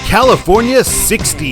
California 60.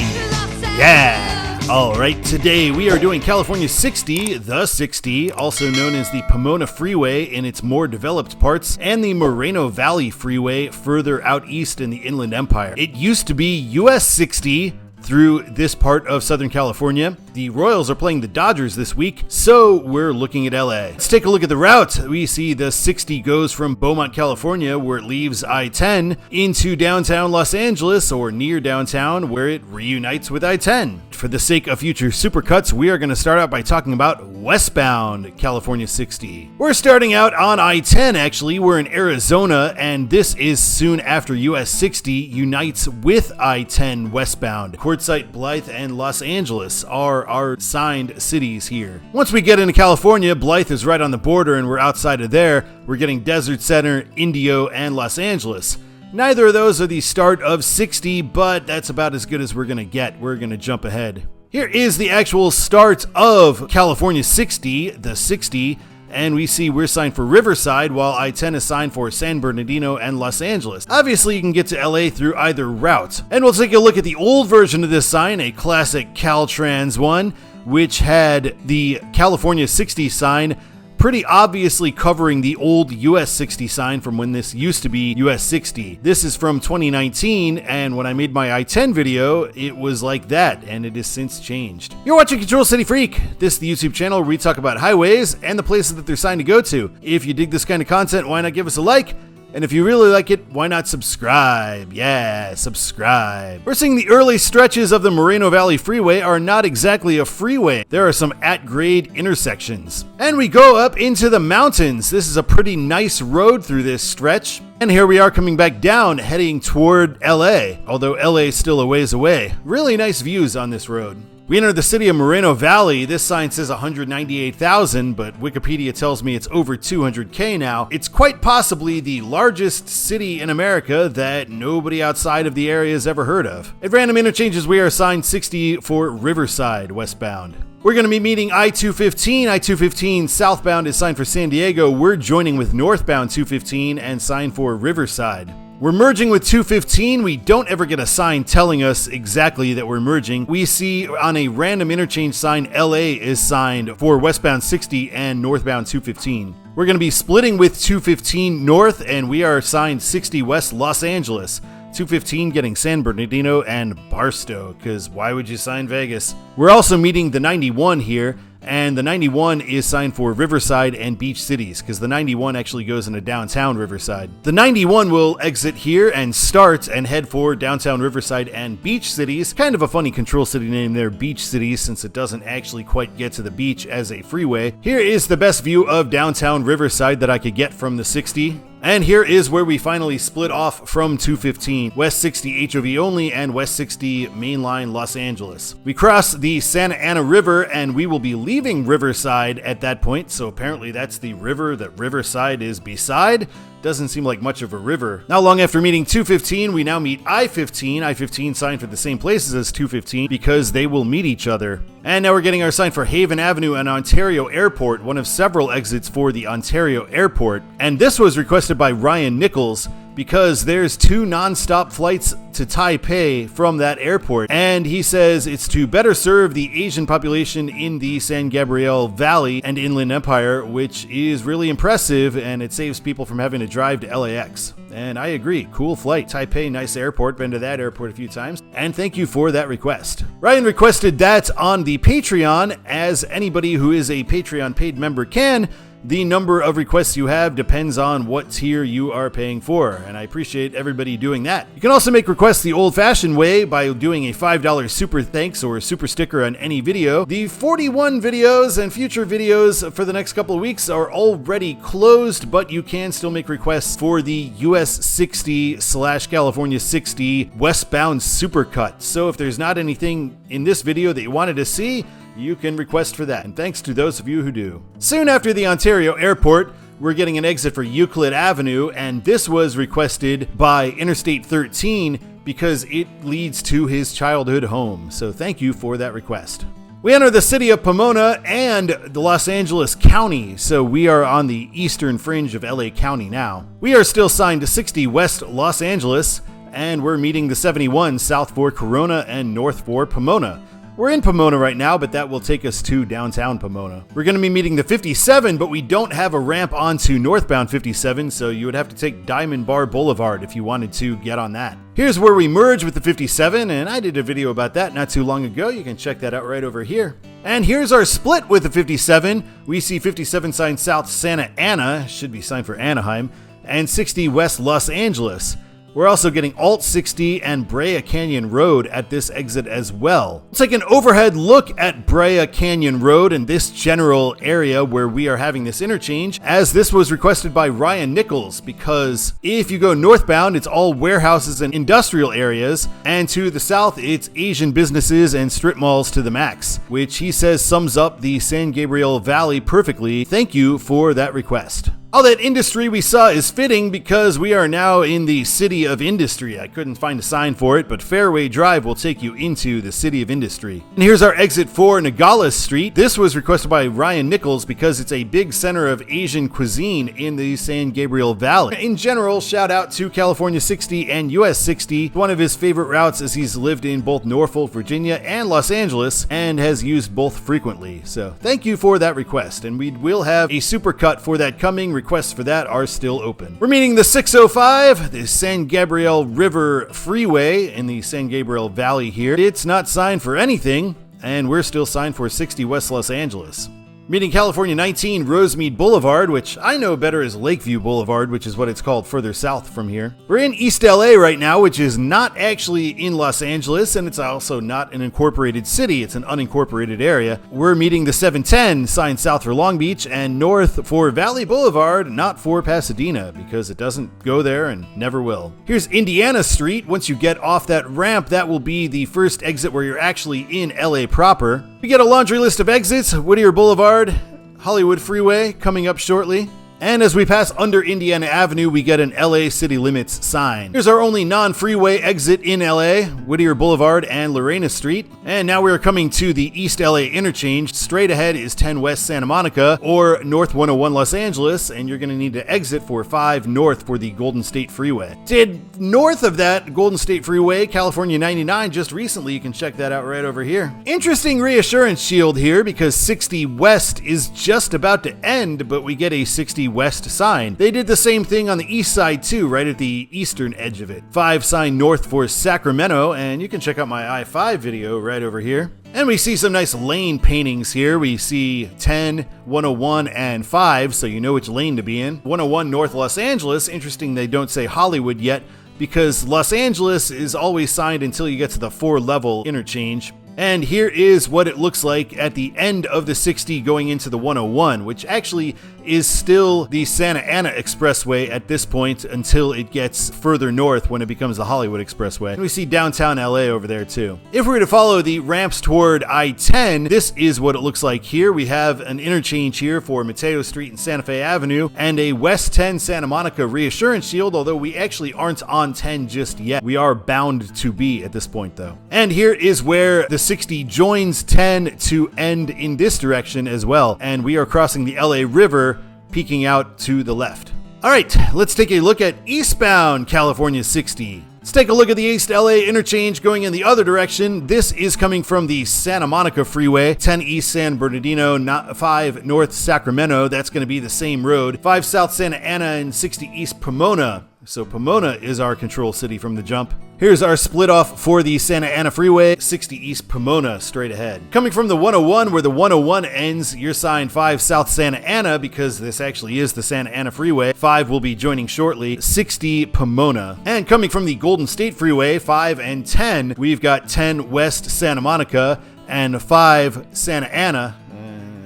Yeah! Alright, today we are doing California 60, the 60, also known as the Pomona Freeway in its more developed parts, and the Moreno Valley Freeway further out east in the Inland Empire. It used to be US 60 through this part of Southern California. The Royals are playing the Dodgers this week, so we're looking at LA. Let's take a look at the route. We see the 60 goes from Beaumont, California, where it leaves I-10, into downtown Los Angeles, or near downtown, where it reunites with I-10. For the sake of future supercuts, we are going to start out by talking about Westbound California 60. We're starting out on I-10, actually. We're in Arizona, and this is soon after US 60 unites with I-10 westbound. Quartzsite, Blythe, and Los Angeles are our signed cities here. Once we get into California, Blythe is right on the border, and we're outside of there. We're getting Desert Center, Indio, and Los Angeles. Neither of those are the start of 60, but that's about as good as we're going to get. We're going to jump ahead. Here is the actual start of California 60, the 60, and we see we're signed for Riverside, while I-10 is signed for San Bernardino and Los Angeles. Obviously, you can get to LA through either route. And we'll take a look at the old version of this sign, a classic Caltrans one, which had the California 60 sign pretty obviously covering the old US 60 sign from when this used to be US 60. This is from 2019, and when I made my I-10 video, it was like that, and it has since changed. You're watching Control City Freak. This is the YouTube channel where we talk about highways and the places that they're signed to go to. If you dig this kind of content, why not give us a like? And if you really like it, why not subscribe? Yeah, subscribe. We're seeing the early stretches of the Moreno Valley Freeway are not exactly a freeway. There are some at-grade intersections. And we go up into the mountains. This is a pretty nice road through this stretch. And here we are coming back down, heading toward LA, although LA is still a ways away. Really nice views on this road. We enter the city of Moreno Valley. This sign says 198,000, but Wikipedia tells me it's over 200K now. It's quite possibly the largest city in America that nobody outside of the area has ever heard of. At random interchanges, we are assigned 60 for Riverside westbound. We're going to be meeting I-215. I-215 southbound is signed for San Diego. We're joining with northbound 215 and signed for Riverside. We're merging with 215. We don't ever get a sign telling us exactly that we're merging. We see on a random interchange sign, LA is signed for westbound 60 and northbound 215. We're going to be splitting with 215 north, and we are signed 60 west Los Angeles. 215 getting San Bernardino and Barstow, because why would you sign Vegas? We're also meeting the 91 here, and the 91 is signed for Riverside and Beach Cities, because the 91 actually goes into downtown Riverside. The 91 will exit here and start and head for downtown Riverside and Beach Cities. Kind of a funny control city name there, Beach Cities, since it doesn't actually quite get to the beach as a freeway. Here is the best view of downtown Riverside that I could get from the 60. And here is where we finally split off from 215, West 60 HOV only and West 60 mainline Los Angeles. We cross the Santa Ana River, and we will be leaving Riverside at that point, so apparently that's the river that Riverside is beside. Doesn't seem like much of a river. Not long after meeting 215, we now meet I-15. I-15 signed for the same places as 215 because they will meet each other. And now we're getting our sign for Haven Avenue and Ontario Airport, one of several exits for the Ontario Airport. And this was requested by Ryan Nichols because there's 2 non-stop flights to Taipei from that airport. And he says it's to better serve the Asian population in the San Gabriel Valley and Inland Empire, which is really impressive, and it saves people from having to drive to LAX. And I agree, cool flight. Taipei, nice airport, been to that airport a few times. And thank you for that request. Ryan requested that on the Patreon, as anybody who is a Patreon paid member can. The number of requests you have depends on what tier you are paying for, and I appreciate everybody doing that. You can also make requests the old-fashioned way by doing a $5 super thanks or super sticker on any video. The 41 videos and future videos for the next couple of weeks are already closed, but you can still make requests for the US 60/California 60 westbound supercut. So if there's not anything in this video that you wanted to see, you can request for that, and thanks to those of you who do. Soon after the Ontario Airport, we're getting an exit for Euclid Avenue, and this was requested by Interstate 13 because it leads to his childhood home. So thank you for that request. We enter the city of Pomona and the Los Angeles County, so we are on the eastern fringe of LA County now. We are still signed to 60 West Los Angeles, and we're meeting the 71 south for Corona and north for Pomona. We're in Pomona right now, but that will take us to downtown Pomona. We're going to be meeting the 57, but we don't have a ramp onto northbound 57, so you would have to take Diamond Bar Boulevard if you wanted to get on that. Here's where we merge with the 57, and I did a video about that not too long ago. You can check that out right over here. And here's our split with the 57. We see 57 signed south Santa Ana, should be signed for Anaheim, and 60 west Los Angeles. We're also getting Alt 60 and Brea Canyon Road at this exit as well. Let's take an overhead look at Brea Canyon Road and this general area where we are having this interchange, as this was requested by Ryan Nichols, because if you go northbound, it's all warehouses and industrial areas, and to the south, it's Asian businesses and strip malls to the max, which he says sums up the San Gabriel Valley perfectly. Thank you for that request. All that industry we saw is fitting because we are now in the City of Industry. I couldn't find a sign for it, but Fairway Drive will take you into the City of Industry. And here's our exit for Nogales Street. This was requested by Ryan Nichols because it's a big center of Asian cuisine in the San Gabriel Valley. In general, shout out to California 60 and US 60, one of his favorite routes as he's lived in both Norfolk, Virginia and Los Angeles and has used both frequently. So thank you for that request, and we will have a supercut for that coming. Requests for that are still open. We're meeting the 605, the San Gabriel River Freeway in the San Gabriel Valley here. It's not signed for anything, and we're still signed for 60 West Los Angeles. Meeting California 19 Rosemead Boulevard, which I know better as Lakeview Boulevard, which is what it's called further south from here. We're in East LA right now, which is not actually in Los Angeles, and it's also not an incorporated city. It's an unincorporated area. We're meeting the 710 signed south for Long Beach and north for Valley Boulevard, not for Pasadena, because it doesn't go there and never will. Here's Indiana Street. Once you get off that ramp, that will be the first exit where you're actually in LA proper. We get a laundry list of exits: Whittier Boulevard, Hollywood Freeway coming up shortly. And as we pass under Indiana Avenue, we get an LA City Limits sign. Here's our only non-freeway exit in LA, Whittier Boulevard and Lorena Street. And now we're coming to the East LA interchange. Straight ahead is 10 West Santa Monica or North 101 Los Angeles, and you're going to need to exit for 5 North for the Golden State Freeway. Did north of that Golden State Freeway, California 99 just recently. You can check that out right over here. Interesting reassurance shield here because 60 West is just about to end, but we get a 60 West sign. They did the same thing on the east side too, right at the eastern edge of it. 5 sign north for Sacramento, and you can check out my I-5 video right over here. And we see some nice lane paintings here. We see 10, 101, and 5, so you know which lane to be in. 101 North Los Angeles. Interesting they don't say Hollywood yet, because Los Angeles is always signed until you get to the 4-level interchange. And here is what it looks like at the end of the 60 going into the 101, which actually is still the Santa Ana Expressway at this point until it gets further north when it becomes the Hollywood Expressway. And we see downtown LA over there too. If we were to follow the ramps toward I-10, this is what it looks like here. We have an interchange here for Mateo Street and Santa Fe Avenue and a West 10 Santa Monica reassurance shield, although we actually aren't on 10 just yet. We are bound to be at this point though. And here is where the 60 joins 10 to end in this direction as well. And we are crossing the LA River, peeking out to the left. All right, let's take a look at eastbound California 60. Let's take a look at the East LA interchange going in the other direction. This is coming from the Santa Monica Freeway, 10 East San Bernardino, 5 North Sacramento. That's going to be the same road. 5 South Santa Ana and 60 East Pomona. So Pomona is our control city from the jump. Here's our split off for the Santa Ana Freeway, 60 East Pomona straight ahead. Coming from the 101 where the 101 ends, you're signed 5 South Santa Ana because this actually is the Santa Ana Freeway. 5 will be joining shortly, 60 Pomona. And coming from the Golden State Freeway, 5 and 10, we've got 10 West Santa Monica and 5 Santa Ana.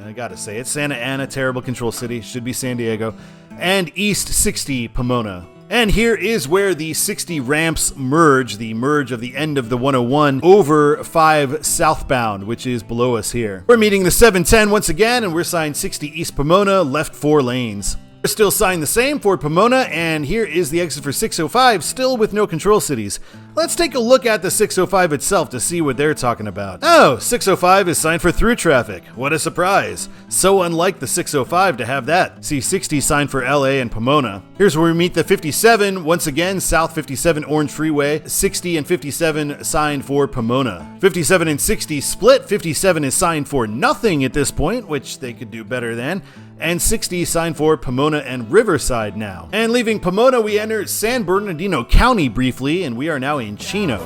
I gotta say it, Santa Ana, terrible control city, should be San Diego. And East 60 Pomona. And here is where the 60 ramps merge, the merge of the end of the 101 over 5 southbound, which is below us here. We're meeting the 710 once again, and we're signed 60 East Pomona, left 4 lanes. We're still signed the same for Pomona, and here is the exit for 605, still with no control cities. Let's take a look at the 605 itself to see what they're talking about. Oh, 605 is signed for through traffic. What a surprise. So unlike the 605 to have that. See, 60 signed for LA and Pomona. Here's where we meet the 57. Once again, South 57 Orange Freeway. 60 and 57 signed for Pomona. 57 and 60 split. 57 is signed for nothing at this point, which they could do better than. And 60 signed for Pomona and Riverside now. And leaving Pomona, we enter San Bernardino County briefly, and we are now in Chino.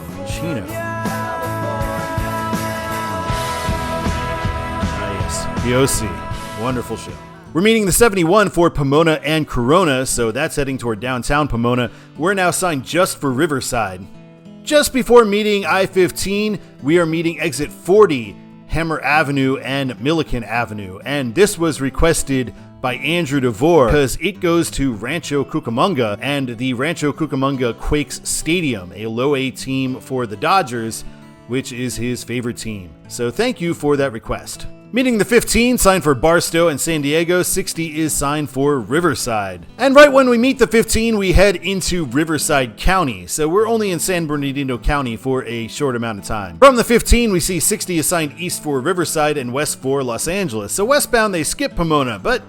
Yes, the OC. Wonderful show. We're meeting the 71 for Pomona and Corona, so that's heading toward downtown Pomona. We're now signed just for Riverside. Just before meeting I-15, we are meeting exit 40, Hammer Avenue and Milliken Avenue, and this was requested by Andrew Devore because it goes to Rancho Cucamonga and the Rancho Cucamonga Quakes Stadium, a low A team for the Dodgers, which is his favorite team. So thank you for that request. Meeting the 15, signed for Barstow and San Diego. 60 is signed for Riverside. And right when we meet the 15, we head into Riverside County. So we're only in San Bernardino County for a short amount of time. From the 15, we see 60 is signed east for Riverside and west for Los Angeles. So westbound, they skip Pomona, but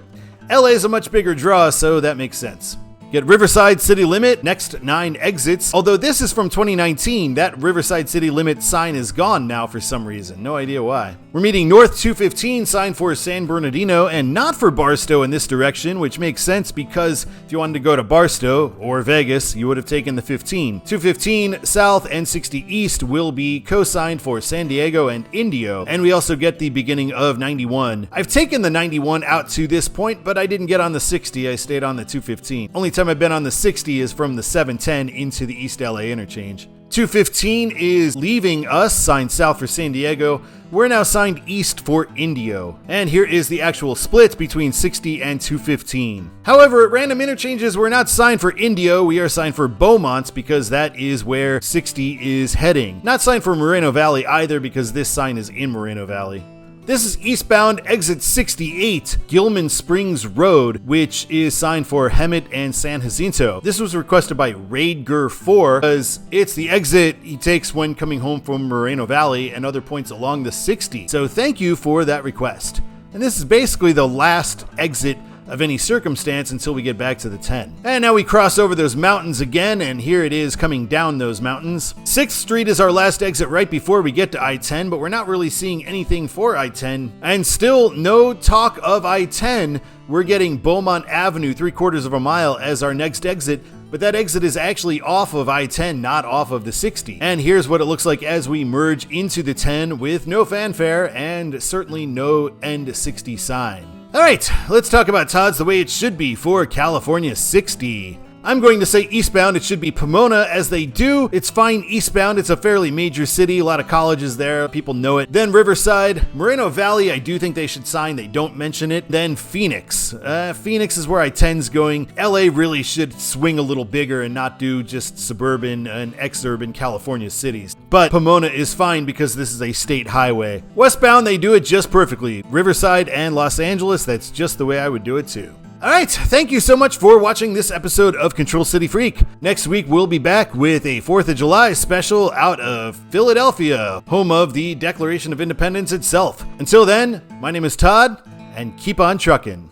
LA is a much bigger draw, so that makes sense. Get Riverside City Limit, next 9 exits. Although this is from 2019, that Riverside City Limit sign is gone now for some reason. No idea why. We're meeting North 215, signed for San Bernardino, and not for Barstow in this direction, which makes sense because if you wanted to go to Barstow or Vegas, you would have taken the 15. 215 South and 60 East will be co-signed for San Diego and Indio, and we also get the beginning of 91. I've taken the 91 out to this point, but I didn't get on the 60, I stayed on the 215. Only time I've been on the 60 is from the 710 into the East LA interchange. 215 is leaving us, signed south for San Diego. We're now signed east for Indio. And here is the actual split between 60 and 215. However, at random interchanges, we're not signed for Indio, we are signed for Beaumont because that is where 60 is heading. Not signed for Moreno Valley either because this sign is in Moreno Valley. This is eastbound, exit 68, Gilman Springs Road, which is signed for Hemet and San Jacinto. This was requested by Raidger4 because it's the exit he takes when coming home from Moreno Valley and other points along the 60. So thank you for that request. And this is basically the last exit of any circumstance until we get back to the 10. And now we cross over those mountains again, and here it is coming down those mountains. 6th Street is our last exit right before we get to I-10, but we're not really seeing anything for I-10. And still no talk of I-10. We're getting Beaumont Avenue 3/4 of a mile as our next exit, but that exit is actually off of I-10, not off of the 60. And here's what it looks like as we merge into the 10 with no fanfare and certainly no end 60 sign. All right, let's talk about Todd's the way it should be for California 60. I'm going to say eastbound, it should be Pomona, as they do. It's fine eastbound, it's a fairly major city, a lot of colleges there, people know it. Then Riverside, Moreno Valley, I do think they should sign, they don't mention it. Then Phoenix. Phoenix is where I-10's going. LA really should swing a little bigger and not do just suburban and exurban California cities. But Pomona is fine because this is a state highway. Westbound, they do it just perfectly. Riverside and Los Angeles, that's just the way I would do it too. Alright, thank you so much for watching this episode of Control City Freak. Next week we'll be back with a 4th of July special out of Philadelphia, home of the Declaration of Independence itself. Until then, my name is Todd, and keep on trucking.